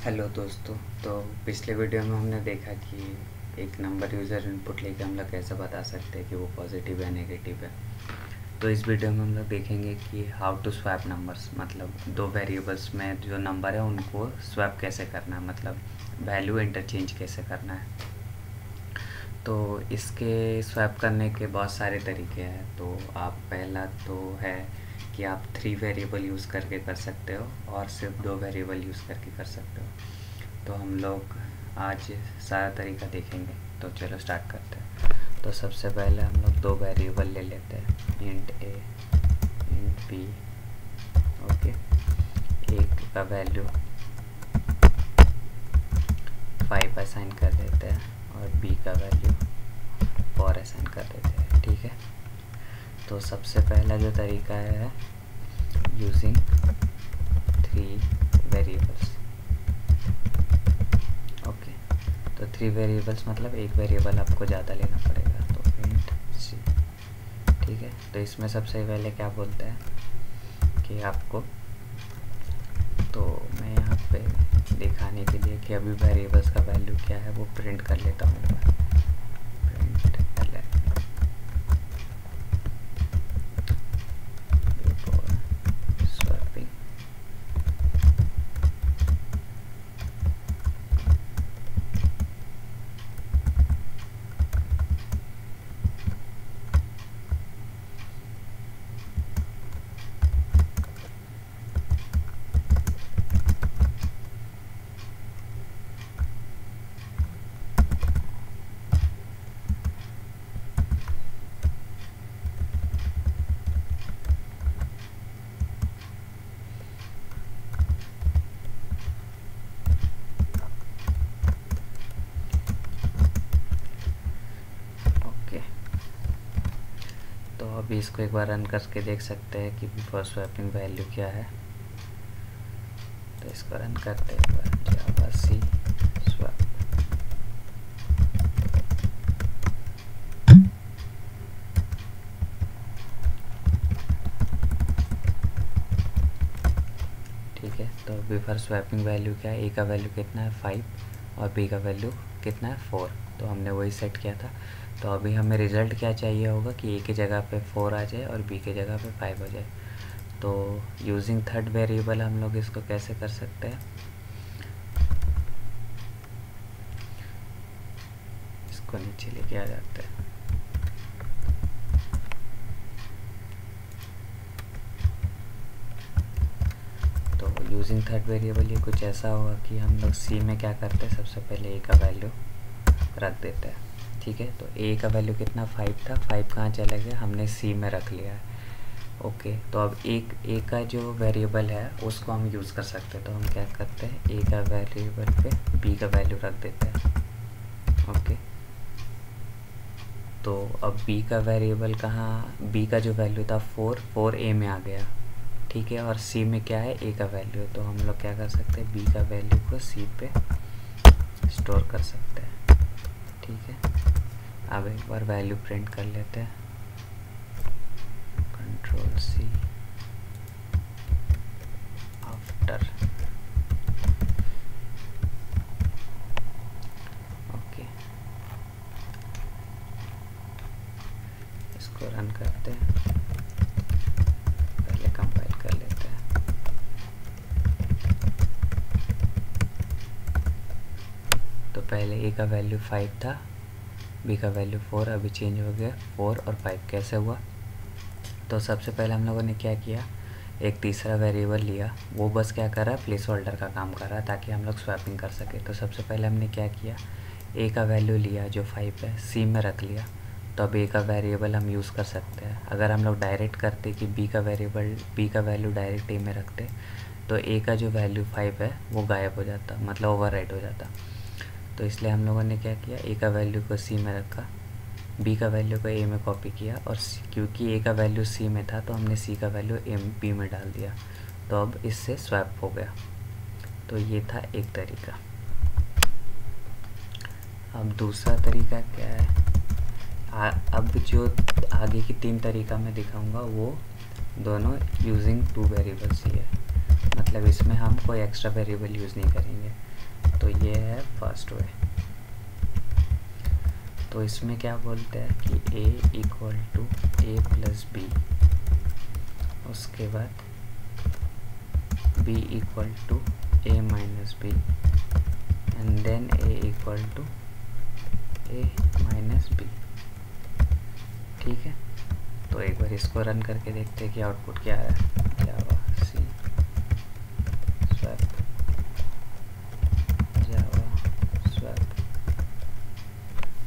Hello दोस्तों। तो पिछले वीडियो में हमने देखा कि एक नंबर यूज़र इनपुट लेके हम लोग कैसे बता सकते हैं कि वो पॉजिटिव है नेगेटिव है। तो इस वीडियो में हम लोग देखेंगे कि हाउ टू स्वैप नंबर्स, मतलब दो वेरिएबल्स में जो नंबर है उनको स्वैप कैसे करना है, मतलब वैल्यू इंटरचेंज कैसे करना है। तो इसके स्वैप करने के बहुत सारे तरीके हैं। तो आप पहला तो है कि आप 3 वेरिएबल यूज़ करके कर सकते हो और सिर्फ 2 वेरिएबल यूज़ करके कर सकते हो। तो हम लोग आज सारा तरीका देखेंगे। तो चलो स्टार्ट करते हैं। तो सबसे पहले हम लोग 2 वेरिएबल ले लेते हैं, इंट ए इंट बी। ओके, एक का वैल्यू 5 असाइन कर देते हैं और बी का वैल्यू 4 असाइन कर देते हैं। ठीक है, तो सबसे पहला जो तरीका है यूजिंग 3 वेरिएबल्स। ओके, तो 3 वेरिएबल्स मतलब एक वेरिएबल आपको ज़्यादा लेना पड़ेगा। तो इंट सी, ठीक है। तो इसमें सबसे पहले क्या बोलते हैं कि आपको, तो मैं यहाँ पे दिखाने के लिए कि अभी वेरिएबल्स का वैल्यू क्या है वो प्रिंट कर लेता हूँ। Print swapping. तो अभी इसको एक बार रन करके देख सकते हैं कि बिफोर स्वैपिंग वैल्यू क्या है। तो इसको रन करते हैं एक बार, जावा सी स्वैप। ठीक है, तो बिफोर स्वैपिंग वैल्यू क्या है, ए का वैल्यू कितना है 5 और बी का वैल्यू कितना है 4। तो हमने वही सेट किया था। तो अभी हमें रिज़ल्ट क्या चाहिए होगा कि ए की जगह पे 4 आ जाए और बी की जगह पे 5 हो जाए। तो यूजिंग थर्ड वेरिएबल हम लोग इसको कैसे कर सकते हैं, इसको नीचे लेके आ जाते हैं। तो यूजिंग थर्ड वेरिएबल ये कुछ ऐसा होगा कि हम लोग सी में क्या करते हैं, सबसे पहले ए का वैल्यू रख देते हैं। ठीक है, तो ए का वैल्यू कितना 5 था, 5 कहाँ चला गया, हमने सी में रख लिया है। ओके, तो अब एक ए का जो वेरिएबल है उसको हम यूज़ कर सकते हैं। तो हम क्या करते हैं, ए का वेरिएबल पे बी का वैल्यू रख देते हैं। ओके, तो अब बी का वेरिएबल कहाँ, बी का जो वैल्यू था 4 ए में आ गया। ठीक है, और सी में क्या है, ए का वैल्यू है। तो हम लोग क्या कर सकते हैं, बी का वैल्यू को सी पे स्टोर कर सकते हैं। ठीक है, अब एक बार वैल्यू प्रिंट कर लेते हैं, कंट्रोल सी आफ्टर। ओके, इसको रन करते हैं, पहले कंपाइल कर लेते हैं। तो पहले ए का वैल्यू 5 था, बी का वैल्यू 4, अभी चेंज हो गया 4 और 5। कैसे हुआ, तो सबसे पहले हम लोगों ने क्या किया, एक तीसरा वेरिएबल लिया, वो बस क्या कर रहा है, प्लेस होल्डर का काम कर रहा है ताकि हम लोग स्वैपिंग कर सके। तो सबसे पहले हमने क्या किया, ए का वैल्यू लिया जो 5 है, सी में रख लिया। तो अब ए का वेरिएबल हम यूज़ कर सकते हैं। अगर हम लोग डायरेक्ट करते कि बी का वैल्यू डायरेक्ट ए में रखते तो ए का जो वैल्यू 5 है वो गायब हो जाता, मतलब ओवरराइट हो जाता। तो इसलिए हम लोगों ने क्या किया, ए का वैल्यू को सी में रखा, बी का वैल्यू को ए में कॉपी किया, और क्योंकि ए का वैल्यू सी में था तो हमने सी का वैल्यू बी में डाल दिया। तो अब इससे स्वैप हो गया। तो ये था एक तरीका। अब दूसरा तरीका क्या है, अब जो आगे की 3 तरीका मैं दिखाऊंगा वो दोनों यूजिंग 2 वेरिएबल्स ही है। मतलब इसमें हम कोई एक्स्ट्रा वेरिएबल यूज़ नहीं करेंगे। तो ये है फर्स्ट वे। तो इसमें क्या बोलते हैं कि a equal to a plus b, उसके बाद b equal to a minus b and then a equal to a minus b. ठीक है, तो एक बार इसको रन करके देखते हैं कि आउटपुट क्या है। जावा सी स्वैप, जावा स्वैप।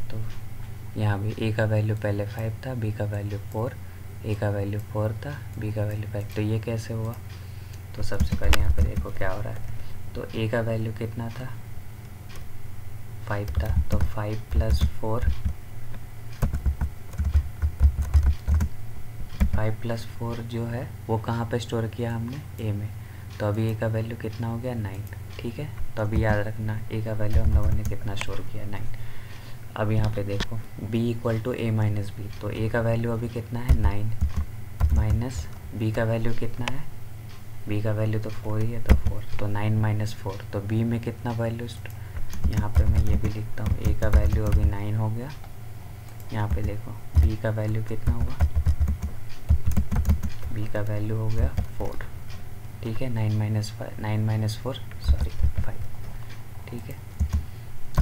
तो यहाँ भी a का वैल्यू पहले 5 था, b का वैल्यू 4, a का वैल्यू 4 था, b का वैल्यू 5। तो ये कैसे हुआ? तो सबसे पहले यहाँ पे देखो क्या हो रहा है। तो a का वैल्यू कितना था? 5 था, तो 5 प्लस 4, 5 प्लस 4 जो है वो कहाँ पे स्टोर किया हमने? a में। तो अभी a का वैल्यू कितना हो गया? 9। ठीक है, तो अभी याद रखना a का वैल्यू हम लोगों ने कितना स्टोर किया? 9। अब यहाँ पे देखो b equal to a minus b, तो a का वैल्यू अभी कितना है? 9 माइनस b का वैल्यू कितना है? b का वैल्यू तो 4 ही है, तो 4, तो 9 माइनस 4, तो b में कितना वैल्यू? यहाँ पे मैं ये भी लिखता हूँ, a का वैल्यू अभी 9 हो गया। यहाँ पे देखो b का वैल्यू कितना हुआ? b का वैल्यू हो गया 4। ठीक है, 9 माइनस 4 सॉरी 5। ठीक है,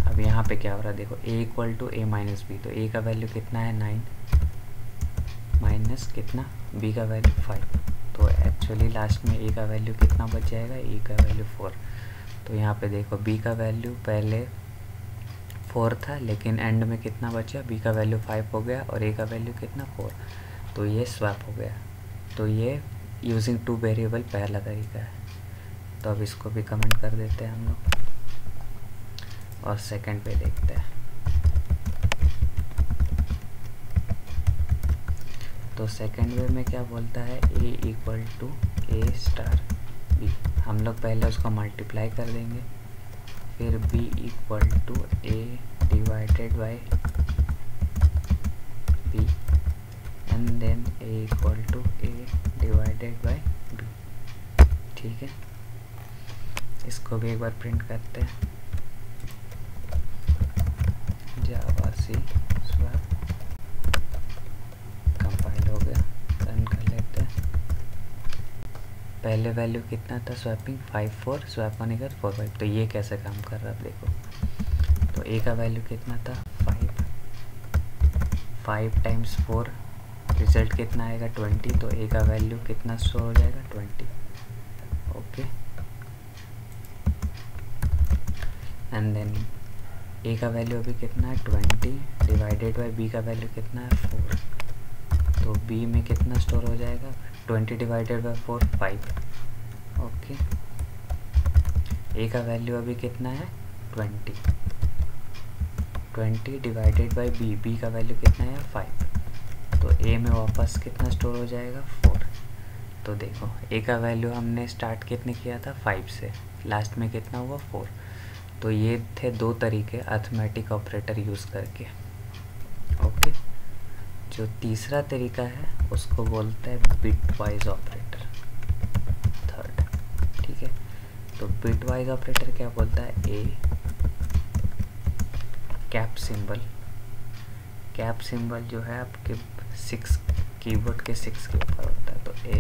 अब यहाँ पे क्या हो रहा है देखो, a equal to a minus b, तो a का वैल्यू कितना है? 9 माइनस कितना? b का वैल्यू 5। तो एक्चुअली लास्ट में a का वैल्यू कितना बच जाएगा? a का वैल्यू 4। तो यहाँ पे देखो b का वैल्यू पहले 4 था, लेकिन एंड में कितना बचा? b का वैल्यू 5 हो गया और a का वैल्यू कितना? 4। तो ये स्वैप हो गया। तो ये यूजिंग 2 वेरिएबल पहला तरीका है। तो अब इसको भी कमेंट कर देते हैं हम लोग और सेकंड पे देखते हैं। तो सेकंड वे में क्या बोलता है? a equal to a star b। हम लोग पहले उसको मल्टीप्लाई कर देंगे, फिर b equal to a divided by b and then a equal to a divided by b। ठीक है, इसको भी एक बार प्रिंट करते हैं। जावा सी स्वैप कंपाइल हो गया, रन कर लेते हैं। पहले वैल्यू कितना था स्वैपिंग? 5 4, स्वैप होने का 4 5। तो ये कैसे काम कर रहा है आप देखो। तो a का वैल्यू कितना था? 5 टाइम्स 4, रिजल्ट कितना आएगा? 20। तो a का वैल्यू कितना शो हो जाएगा? 20। ओके, एंड देन a का वैल्यू अभी कितना है? 20 डिवाइडेड बाय b का वैल्यू कितना है? 4। तो b में कितना स्टोर हो जाएगा? 20 डिवाइडेड बाय 4 5। ओके, a का वैल्यू अभी कितना है? 20 डिवाइडेड बाय b का वैल्यू कितना है? 5। तो a में वापस कितना स्टोर हो जाएगा? 4। तो देखो a का वैल्यू हमने स्टार्ट कितने किया था? 5 से, लास्ट में कितना हुआ? 4। तो ये थे 2 तरीके अर्थमेटिक ऑपरेटर यूज़ करके। ओके, जो तीसरा तरीका है उसको बोलते हैं बिटवाइज ऑपरेटर, थर्ड। ठीक है, तो बिटवाइज ऑपरेटर क्या बोलता है? a कैप सिंबल जो है आपके 6 कीबोर्ड के 6 के ऊपर होता है। तो a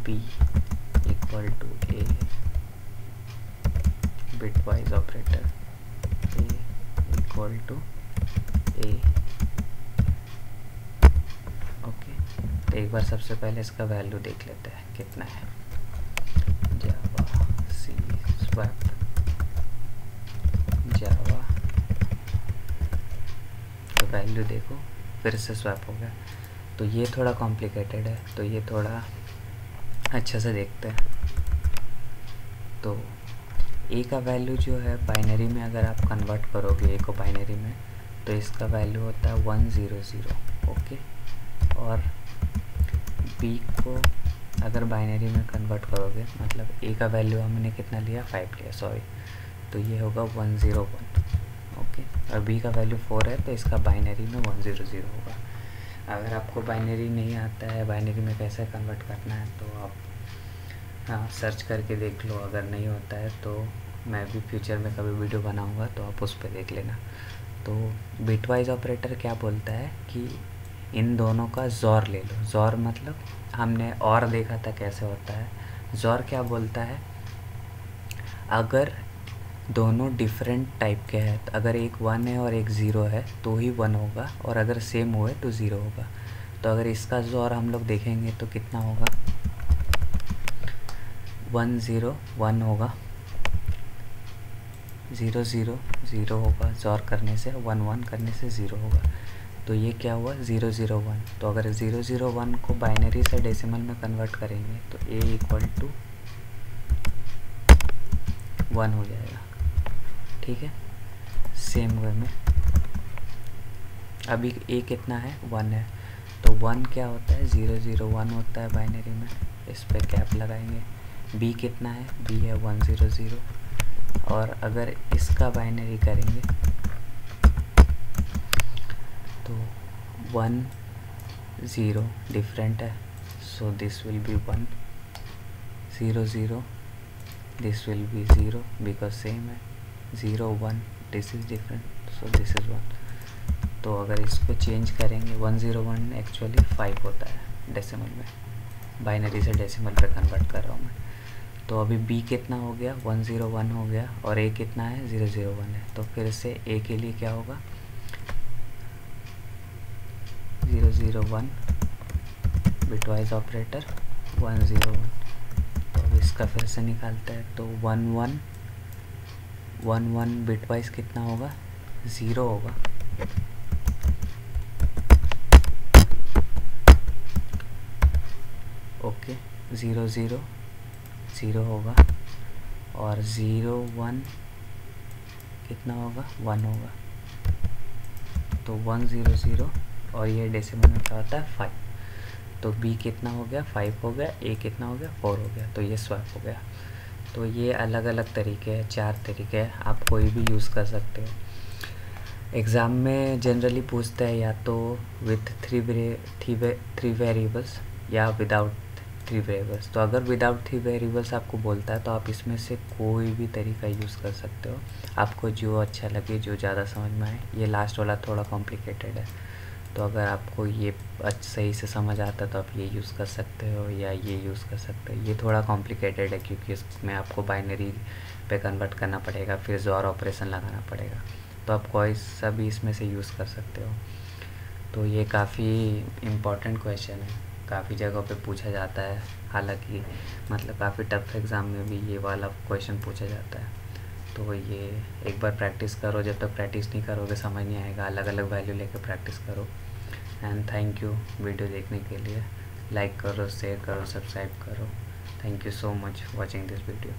b equal to a bitwise operator, a equal to a। Okay, तो एक बार सबसे पहले इसका वैल्यू देख लेते हैं कितना है। जावा सी स्वैप, जावा, तो वैल्यू देखो फिर से स्वैप हो गया। तो ये थोड़ा कॉम्प्लिकेटेड है, तो ये थोड़ा अच्छे से देखते हैं। तो a का वैल्यू जो है बाइनरी में अगर आप कन्वर्ट करोगे a को बाइनरी में, तो इसका वैल्यू होता है 100। ओके, और b को अगर बाइनरी में कन्वर्ट करोगे, मतलब a का वैल्यू हमने कितना लिया? 5 लिया, सॉरी, तो ये होगा 101। ओके, और b का वैल्यू 4 है, तो इसका बाइनरी में 100 होगा। अगर आपको बाइनरी नहीं आता है, बाइनरी में कैसे कन्वर्ट करना है, तो आप हाँ, सर्च करके देख लो, अगर नहीं होता है तो मैं भी फ्यूचर में कभी वीडियो बनाऊंगा तो आप उस पर देख लेना। तो बिटवाइज ऑपरेटर क्या बोलता है कि इन दोनों का ज़ोर ले लो। ज़ोर मतलब हमने और देखा था कैसे होता है। ज़ोर क्या बोलता है, अगर दोनों डिफरेंट टाइप के हैं, अगर एक 1 है और एक 0 है तो ही 1 होगा, और अगर सेम हुए तो 0 होगा। तो अगर इसका ज़ोर हम लोग देखेंगे तो कितना होगा, 1 0 1 होगा, 0 0 0 होगा, ज़ोर करने से 1 1 करने से 0 होगा। तो ये क्या हुआ, 0 0 1। तो अगर 0 0 1 को बाइनरी से डेसिमल में कन्वर्ट करेंगे तो a = 1 हो जाएगा। ठीक है, सेम वे में अभी a कितना है, 1 है, तो 1 क्या होता है, 0 0 1 होता है बाइनरी में, इस पे कैप लगाएंगे। b कितना है, b है 1 0 0, और अगर इसका बाइनरी करेंगे तो 1 0 डिफरेंट है, so this will be 1, 0 0 this will be 0 because same है, 0 1 this is different, so this is 1। तो अगर इसको चेंज करेंगे 1 0 1 एक्चुअली 5 होता है डेसिमल में, बाइनरी से डेसिमल पे कन्वर्ट कर रहा हूँ मैं। तो अभी b कितना हो गया, 1 0 1 हो गया, और a कितना है, 0 0 1 है। तो फिर से a के लिए क्या होगा, 0 0 1 बिटवाइज ऑपरेटर 1 0 1। तो अब इसका फिर से निकालते हैं, तो 1 1 1 1 बिटवाइज कितना होगा, 0 होगा। ओके, 0 0 0 होगा, और 0 1 कितना होगा, 1 होगा। तो 1 0 0, और ये डेसिमल में क्या होता है, 5। तो b कितना हो गया, 5 हो गया, a कितना हो गया, 4 हो गया। तो ये स्वैप हो गया। तो ये अलग अलग तरीके हैं, 4 तरीके हैं, आप कोई भी यूज़ कर सकते हो। एग्ज़ाम में जनरली पूछते हैं या तो विथ 3 वेरिएबल्स या विदाउट 3 वेरिएबल्स। तो अगर विदाउट 3 वेरिएबल्स आपको बोलता है तो आप इसमें से कोई भी तरीका यूज़ कर सकते हो, आपको जो अच्छा लगे, जो ज़्यादा समझ में आए। ये लास्ट वाला थोड़ा कॉम्प्लिकेटेड है, तो अगर आपको ये सही से समझ आता है तो आप ये यूज़ कर सकते हो या ये यूज़ कर सकते हो। ये थोड़ा कॉम्प्लिकेटेड है क्योंकि इसमें आपको बाइनरी पे कन्वर्ट करना पड़ेगा, फिर ज़ोर ऑपरेशन लगाना पड़ेगा। तो आप कोई सा भी इसमें से यूज़ कर सकते हो। तो ये काफ़ी इम्पॉर्टेंट क्वेश्चन है, काफ़ी जगहों पे पूछा जाता है, हालांकि मतलब काफ़ी टफ एग्ज़ाम में भी ये वाला क्वेश्चन पूछा जाता है। तो ये एक बार प्रैक्टिस करो, जब तक प्रैक्टिस नहीं करोगे समझ नहीं आएगा। अलग अलग वैल्यू लेकर प्रैक्टिस करो। एंड थैंक यू वीडियो देखने के लिए। लाइक करो, शेयर करो, सब्सक्राइब करो। Thank you so much watching this video.